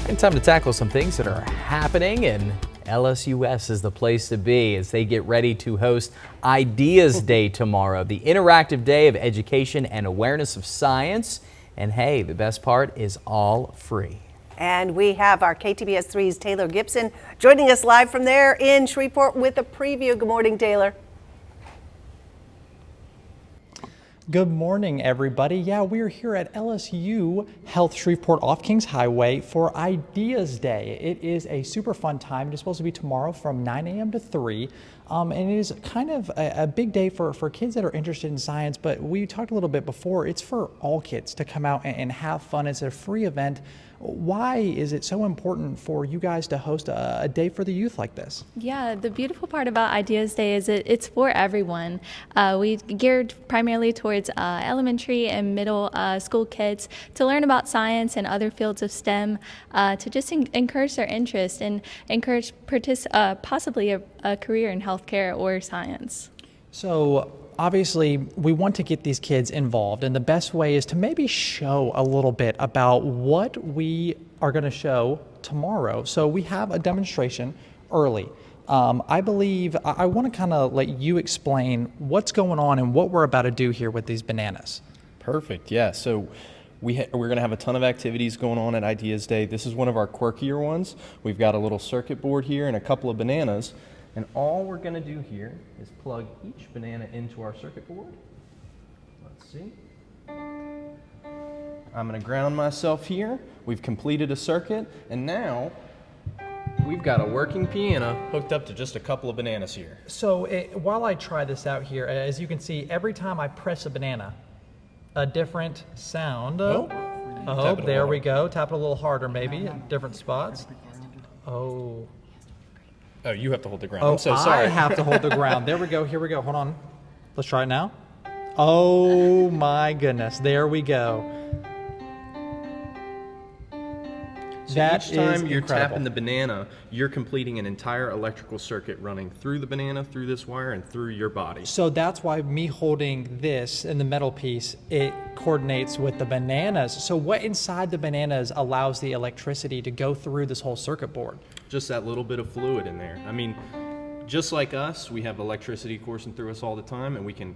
And time to tackle some things that are happening, and LSUS is the place to be as they get ready to host Ideas Day tomorrow, the interactive day of education and awareness of science. And hey, the best part is all free. And we have our KTBS 3's Taylor Gibson joining us live from there in Shreveport with a preview. Good morning, Taylor. Good morning, everybody. Yeah, we're here at LSU Health Shreveport off Kings Highway for Ideas Day. It is a super fun time. It's supposed to be tomorrow from 9 a.m. to 3. And it is kind of a big day for kids that are interested in science, but we talked a little bit before, it's for all kids to come out and have fun. It's a free event. Why is it so important for you guys to host a day for the youth like this? Yeah, the beautiful part about Ideas Day is it's for everyone. We geared primarily towards elementary and middle school kids to learn about science and other fields of STEM, to just encourage their interest and encourage possibly a career in healthcare or science. So obviously, we want to get these kids involved, and the best way is to maybe show a little bit about what we are going to show tomorrow. So we have a demonstration early. I believe I want to kind of let you explain what's going on and what we're about to do here with these bananas. Perfect. Yeah. So we're going to have a ton of activities going on at Ideas Day. This is one of our quirkier ones. We've got a little circuit board here and a couple of bananas. And all we're going to do here is plug each banana into our circuit board. Let's see. I'm going to ground myself here. We've completed a circuit, and now we've got a working piano hooked up to just a couple of bananas here. So while I try this out here, as you can see, every time I press a banana, a different sound. Oh, there we go. Tap it a little harder maybe at different spots. Oh. Oh, you have to hold the ground. I'm so sorry. I have to hold the ground. There we go. Here we go. Hold on. Let's try it now. Oh my goodness. There we go. So each time you're tapping the banana, you're completing an entire electrical circuit running through the banana, through this wire, and through your body. So that's why me holding this in the metal piece, it coordinates with the bananas. So what inside the bananas allows the electricity to go through this whole circuit board? Just that little bit of fluid in there. I mean, just like us, we have electricity coursing through us all the time, and we can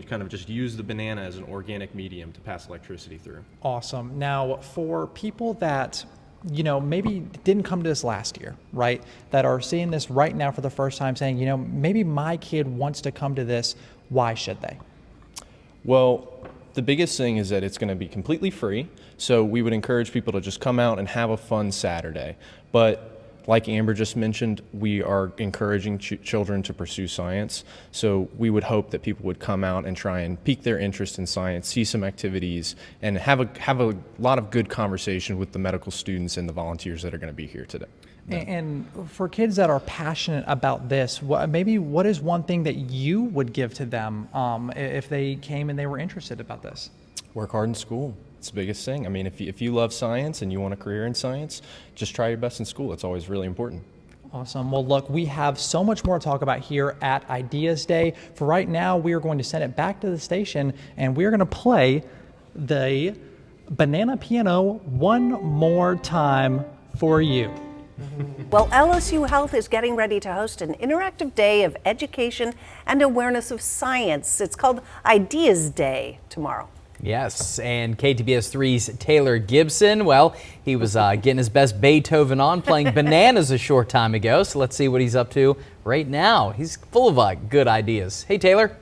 kind of just use the banana as an organic medium to pass electricity through. Awesome. Now, for people that maybe didn't come to this last year, right? That are seeing this right now for the first time saying, maybe my kid wants to come to this. Why should they? Well, the biggest thing is that it's going to be completely free. So we would encourage people to just come out and have a fun Saturday. But like Amber just mentioned, we are encouraging children to pursue science. So we would hope that people would come out and try and pique their interest in science, see some activities, and have a lot of good conversation with the medical students and the volunteers that are going to be here today. And for kids that are passionate about this, what is one thing that you would give to them if they came and they were interested about this? Work hard in school. It's the biggest thing. I mean, if you love science and you want a career in science, just try your best in school. It's always really important. Awesome. Well, look, we have so much more to talk about here at Ideas Day. For right now, we are going to send it back to the station, and we're going to play the banana piano one more time for you. Well, LSU Health is getting ready to host an interactive day of education and awareness of science. It's called Ideas Day tomorrow. Yes, and KTBS 3's Taylor Gibson, well, he was getting his best Beethoven on, playing bananas a short time ago. So let's see what he's up to right now. He's full of good ideas. Hey, Taylor.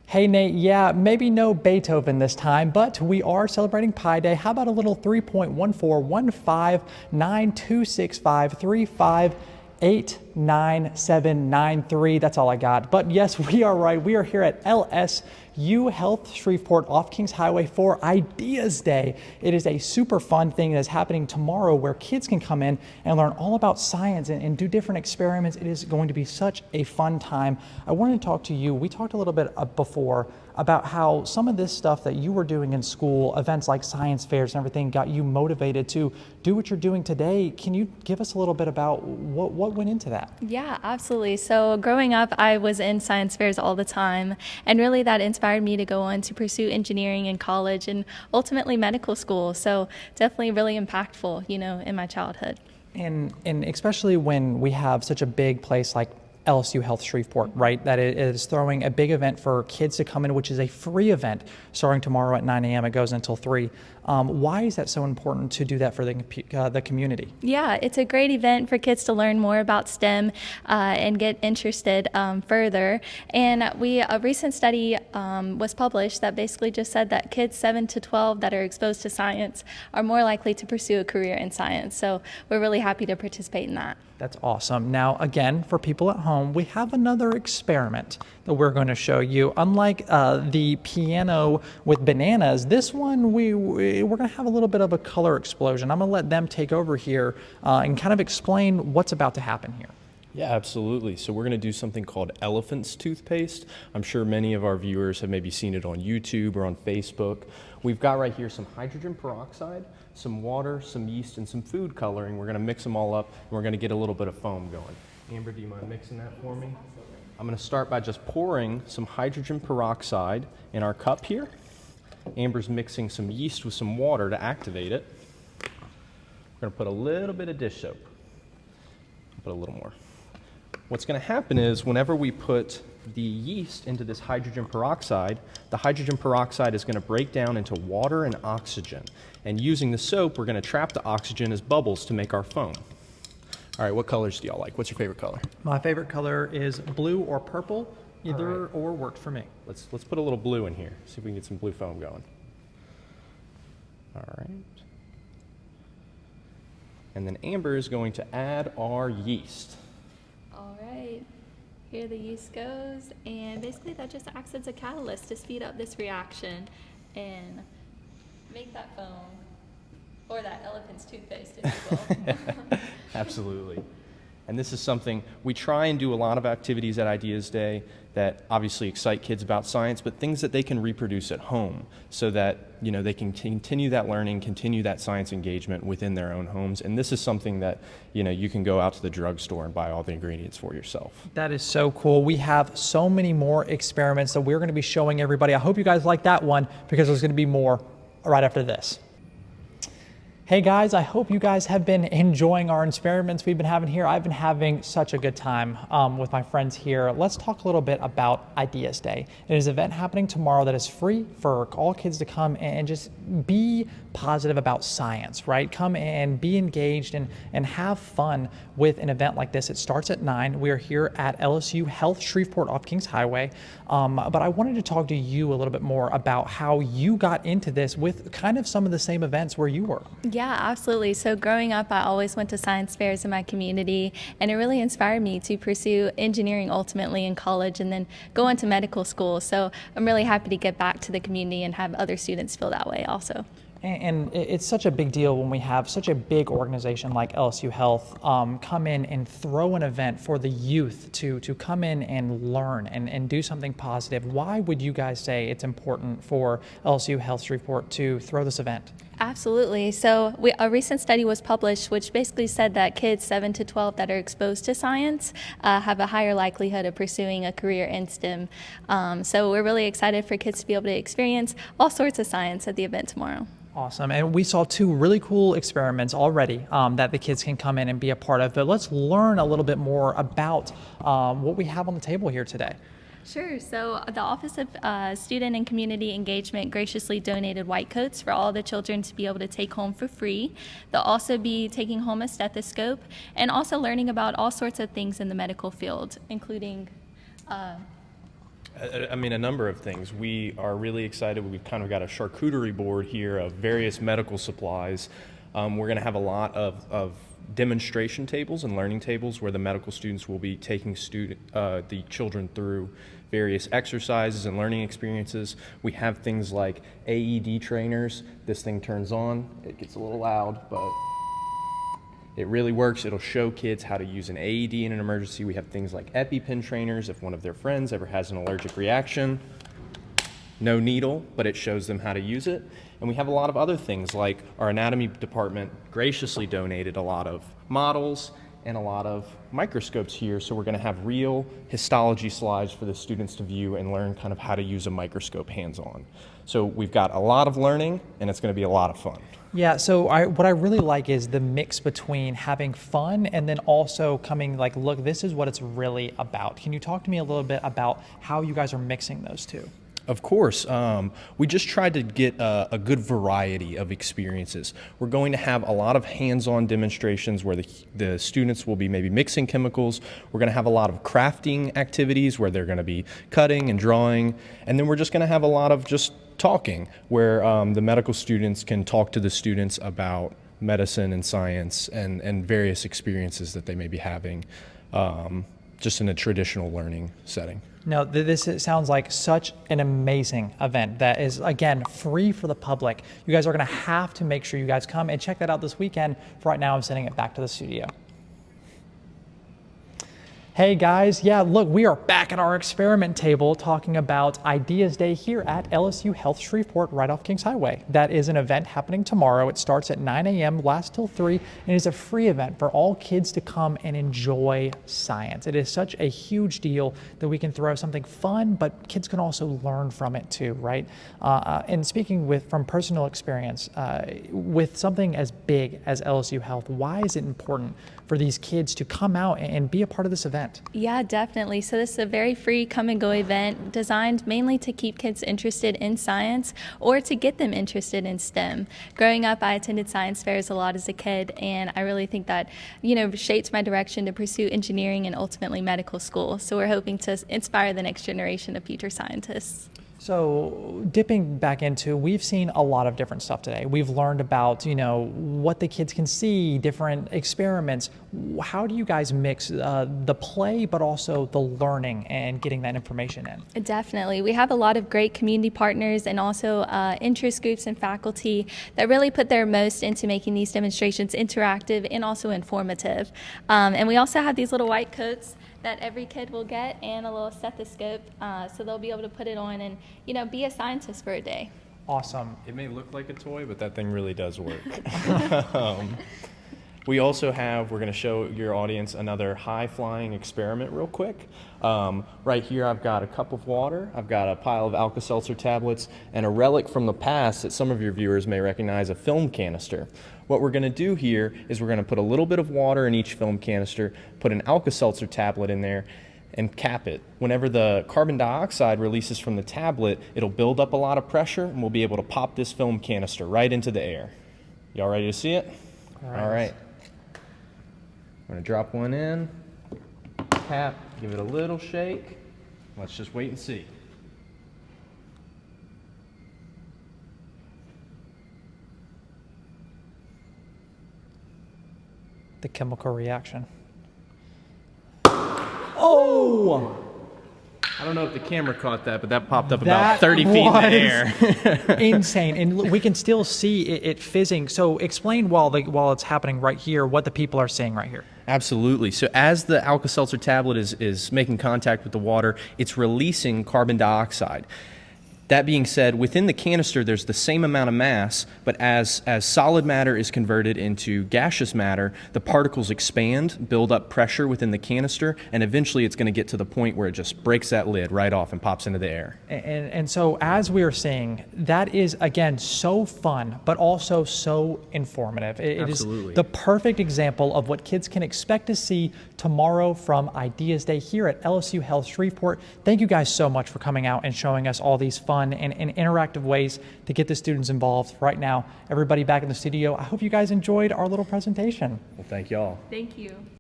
Hey, Nate. Yeah, maybe no Beethoven this time, but we are celebrating Pi Day. How about a little 3.1415926535 89793. That's all I got. But yes, we are right. We are here at LSU Health Shreveport off Kings Highway for Ideas Day. It is a super fun thing that is happening tomorrow where kids can come in and learn all about science and do different experiments. It is going to be such a fun time. I wanted to talk to you. We talked a little bit before about how some of this stuff that you were doing in school, events like science fairs and everything, got you motivated to do what you're doing today. Can you give us a little bit about what went into that? that? Yeah, absolutely. So growing up, I was in science fairs all the time, and really that inspired me to go on to pursue engineering in college and ultimately medical school. So definitely really impactful, in my childhood. And especially when we have such a big place like LSU Health Shreveport, right? That it is throwing a big event for kids to come in, which is a free event starting tomorrow at 9 a.m. It goes until 3. Why is that so important to do that for the community? Yeah, it's a great event for kids to learn more about STEM and get interested further. And a recent study was published that basically just said that kids 7 to 12 that are exposed to science are more likely to pursue a career in science. So we're really happy to participate in that. That's awesome. Now, again, for people at home, we have another experiment that we're going to show you. Unlike the piano with bananas, this one we're going to have a little bit of a color explosion. I'm going to let them take over here and kind of explain what's about to happen here. Yeah, absolutely. So we're going to do something called elephant's toothpaste. I'm sure many of our viewers have maybe seen it on YouTube or on Facebook. We've got right here some hydrogen peroxide, some water, some yeast, and some food coloring. We're going to mix them all up, and we're going to get a little bit of foam going. Amber, do you mind mixing that for me? I'm going to start by just pouring some hydrogen peroxide in our cup here. Amber's mixing some yeast with some water to activate it. We're going to put a little bit of dish soap. Put a little more. What's going to happen is whenever we put the yeast into this hydrogen peroxide, the hydrogen peroxide is going to break down into water and oxygen. And using the soap, we're going to trap the oxygen as bubbles to make our foam. All right, what colors do y'all like? What's your favorite color? My favorite color is blue or purple. Either or worked for me. Let's put a little blue in here. See if we can get some blue foam going. All right. And then Amber is going to add our yeast. All right, here the yeast goes, and basically that just acts as a catalyst to speed up this reaction and make that foam, or that elephant's toothpaste, if you will. Absolutely. And this is something, we try and do a lot of activities at Ideas Day that obviously excite kids about science, but things that they can reproduce at home so that, they can continue that learning, continue that science engagement within their own homes. And this is something that, you can go out to the drugstore and buy all the ingredients for yourself. That is so cool. We have so many more experiments that we're going to be showing everybody. I hope you guys like that one because there's going to be more right after this. Hey guys, I hope you guys have been enjoying our experiments we've been having here. I've been having such a good time with my friends here. Let's talk a little bit about Ideas Day. It is an event happening tomorrow that is free for all kids to come and just be positive about science, right? Come and be engaged and have fun with an event like this. It starts at 9. We are here at LSU Health Shreveport off Kings Highway. But I wanted to talk to you a little bit more about how you got into this with kind of some of the same events where you were. Yeah, absolutely. So growing up, I always went to science fairs in my community, and it really inspired me to pursue engineering ultimately in college and then go into medical school. So I'm really happy to get back to the community and have other students feel that way also. And it's such a big deal when we have such a big organization like LSU Health come in and throw an event for the youth to come in and learn and do something positive. Why would you guys say it's important for LSU Health Shreveport to throw this event? Absolutely. So a recent study was published which basically said that kids 7 to 12 that are exposed to science have a higher likelihood of pursuing a career in STEM. So we're really excited for kids to be able to experience all sorts of science at the event tomorrow. Awesome. And we saw 2 really cool experiments already that the kids can come in and be a part of. But let's learn a little bit more about what we have on the table here today. Sure. So the Office of Student and Community Engagement graciously donated white coats for all the children to be able to take home for free. They'll also be taking home a stethoscope and also learning about all sorts of things in the medical field, including a number of things. We are really excited. We've kind of got a charcuterie board here of various medical supplies. We're going to have a lot of demonstration tables and learning tables where the medical students will be taking the children through various exercises and learning experiences. We have things like AED trainers. This thing turns on. It gets a little loud, but it really works. It'll show kids how to use an AED in an emergency. We have things like EpiPen trainers if one of their friends ever has an allergic reaction. No needle, but it shows them how to use it. And we have a lot of other things like our anatomy department graciously donated a lot of models and a lot of microscopes here, so we're going to have real histology slides for the students to view and learn kind of how to use a microscope hands-on. So we've got a lot of learning, and it's going to be a lot of fun. Yeah, so what I really like is the mix between having fun and then also coming like, look, this is what it's really about. Can you talk to me a little bit about how you guys are mixing those two? Of course. We just tried to get a good variety of experiences. We're going to have a lot of hands-on demonstrations where the students will be maybe mixing chemicals. We're going to have a lot of crafting activities where they're going to be cutting and drawing. And then we're just going to have a lot of just talking where the medical students can talk to the students about medicine and science and various experiences that they may be having just in a traditional learning setting. No, this sounds like such an amazing event that is, again, free for the public. You guys are going to have to make sure you guys come and check that out this weekend. For right now, I'm sending it back to the studio. Hey guys, yeah, look, we are back at our experiment table talking about Ideas Day here at LSU Health Shreveport right off Kings Highway. That is an event happening tomorrow. It starts at 9 a.m., lasts till 3, and is a free event for all kids to come and enjoy science. It is such a huge deal that we can throw something fun, but kids can also learn from it too, right? And speaking from personal experience, with something as big as LSU Health, why is it important for these kids to come out and be a part of this event? Yeah, definitely. So this is a very free come and go event designed mainly to keep kids interested in science or to get them interested in STEM. Growing up, I attended science fairs a lot as a kid, and I really think that, shaped my direction to pursue engineering and ultimately medical school. So we're hoping to inspire the next generation of future scientists. So dipping back into, we've seen a lot of different stuff today. We've learned about, what the kids can see, different experiments. How do you guys mix the play, but also the learning and getting that information in? Definitely. We have a lot of great community partners and also interest groups and faculty that really put their most into making these demonstrations interactive and also informative. And we also have these little white coats that every kid will get and a little stethoscope, so they'll be able to put it on and be a scientist for a day. Awesome. It may look like a toy, but that thing really does work. We also we're going to show your audience another high-flying experiment real quick. Right here I've got a cup of water, I've got a pile of Alka-Seltzer tablets, and a relic from the past that some of your viewers may recognize, a film canister. What we're going to do here is we're going to put a little bit of water in each film canister, put an Alka-Seltzer tablet in there, and cap it. Whenever the carbon dioxide releases from the tablet, it'll build up a lot of pressure, and we'll be able to pop this film canister right into the air. Y'all ready to see it? All right. I'm going to drop one in, cap, give it a little shake. Let's just wait and see. The chemical reaction. Oh! I don't know if the camera caught that, but that popped up about 30 feet in the air. Insane. And we can still see it fizzing. So explain while it's happening right here, what the people are seeing right here. Absolutely. So as the Alka-Seltzer tablet is making contact with the water, it's releasing carbon dioxide. That being said, within the canister, there's the same amount of mass, but as solid matter is converted into gaseous matter, the particles expand, build up pressure within the canister, and eventually it's going to get to the point where it just breaks that lid right off and pops into the air. And so as we are seeing, that is, again, so fun, but also so informative. It Absolutely. is the perfect example of what kids can expect to see tomorrow from Ideas Day here at LSU Health Shreveport. Thank you guys so much for coming out and showing us all these fun and interactive ways to get the students involved. Right now, everybody back in the studio, I hope you guys enjoyed our little presentation. Well, thank y'all. Thank you.